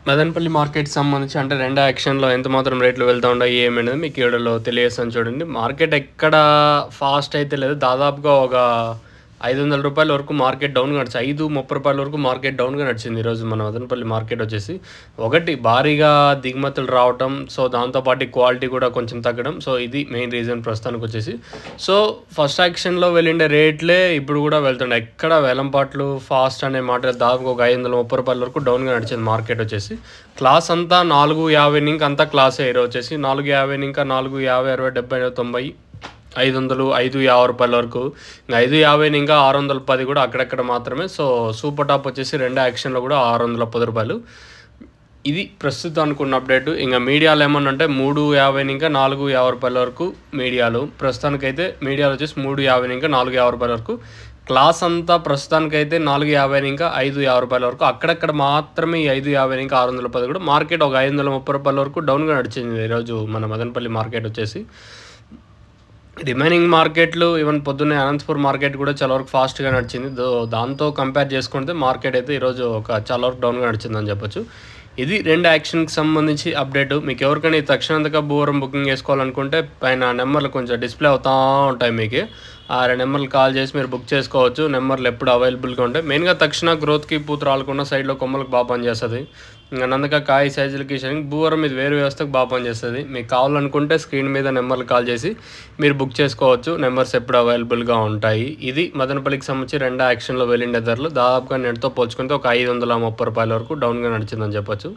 మదనపల్లి మార్కెట్‌కి సంబంధించి అంటే 2 యాక్షన్‌లో ఎంత మాత్రం రేట్లు వెళ్తా ఉన్నాయి ఏమనేది మీకు ఈ వీడియోలో తెలియజేస్తాను చూడండి. మార్కెట్ ఎక్కడ ఫాస్ట్ అయితే లేదు. దాదాపుగా ఒక రూ. 500 వరకు మార్కెట్ డౌన్‌గా నడిచి రూ. 5.30 వరకు మార్కెట్ డౌన్‌గా నడిచింది ఈరోజు మన మదనపల్లి మార్కెట్ వచ్చేసి. ఒకటి భారీగా దిగుమతులు రావటం, సో దాంతో పాటు క్వాలిటీ కూడా కొంచెం తగ్గడం. సో ఇది మెయిన్ రీజన్ ప్రస్తుతానికి వచ్చేసి. సో ఫస్ట్ యాక్షన్‌లో వెళ్ళిండే రేట్లే ఇప్పుడు కూడా వెళ్తుండే. ఎక్కడ వేలంపాట్లు ఫాస్ట్ అనే మాట దాదాపు ఒక రూ. 530 వరకు డౌన్‌గా నడిచింది మార్కెట్ వచ్చేసి. క్లాస్ అంతా 4.50 ఇంక అంతా క్లాసే ఈరోజు వచ్చేసి. 4.50 ఇంకా 4.50, 60, 70, 90, 500, 5.50 వరకు. ఇంకా 5.50 ఇంకా 610 కూడా అక్కడక్కడ మాత్రమే. సో సూపర్ టాప్ వచ్చేసి 2 యాక్షన్లో కూడా రూ. 610. ఇది ప్రస్తుతానికి ఉన్న అప్డేట్. ఇంకా మీడియాలో ఏమన్నా అంటే 3.50 ఇంకా 4.50 వరకు మీడియాలు. ప్రస్తుతానికైతే మీడియాలో వచ్చేసి 3.50 ఇంకా 4.50 వరకు. క్లాస్ అంతా ప్రస్తుతానికైతే 4.50 ఇంకా 5.50 వరకు. అక్కడక్కడ మాత్రమే ఈ 5.50 ఇంకా 610 కూడా. మార్కెట్ ఒక రూ. 530 వరకు డౌన్గా నడిచింది ఈరోజు మన మదనపల్లి మార్కెట్ వచ్చేసి. రిమైనింగ్ మార్కెట్లు ఈవెన్ పొద్దున్నే అనంతపూర్ మార్కెట్ కూడా చాలా వరకు ఫాస్ట్గా నడిచింది. దాంతో కంపేర్ చేసుకుంటే మార్కెట్ అయితే ఈరోజు చాలా వరకు డౌన్గా నడిచిందని చెప్పొచ్చు. ఇది 2 యాక్షన్కి సంబంధించి అప్డేట్. మీకు ఎవరికైనా తక్షణంతగా భూవరం బుకింగ్ చేసుకోవాలనుకుంటే పైన నెంబర్లు కొంచెం డిస్ప్లే అవుతూ ఉంటాయి. మీకు ఆ 2 నెంబర్లు కాల్ చేసి మీరు బుక్ చేసుకోవచ్చు. నెంబర్లు ఎప్పుడు అవైలబుల్గా ఉంటాయి. మెయిన్గా తక్షణ గ్రోత్కి పూత రాలకుండా సైడ్లో కొమ్మలకు బాగా పనిచేస్తుంది. ఇంకా నందక కాయ సైజులకి షరింగ్ భూవరం ఇది వేరు వ్యవస్థకు బాగా పనిచేస్తుంది. మీకు కావాలనుకుంటే స్క్రీన్ మీద నెంబర్లు కాల్ చేసి మీరు బుక్ చేసుకోవచ్చు. నెంబర్స్ ఎప్పుడు అవైలబుల్గా ఉంటాయి. ఇది మదనపల్లికి సంబంధించి 2 యాక్షన్లో వెళ్ళిండే ధరలు దాదాపుగా నెట్తో పోల్చుకుంటే ఒక రూ. 530 వరకు డౌన్గా నడిచిందని చెప్పొచ్చు.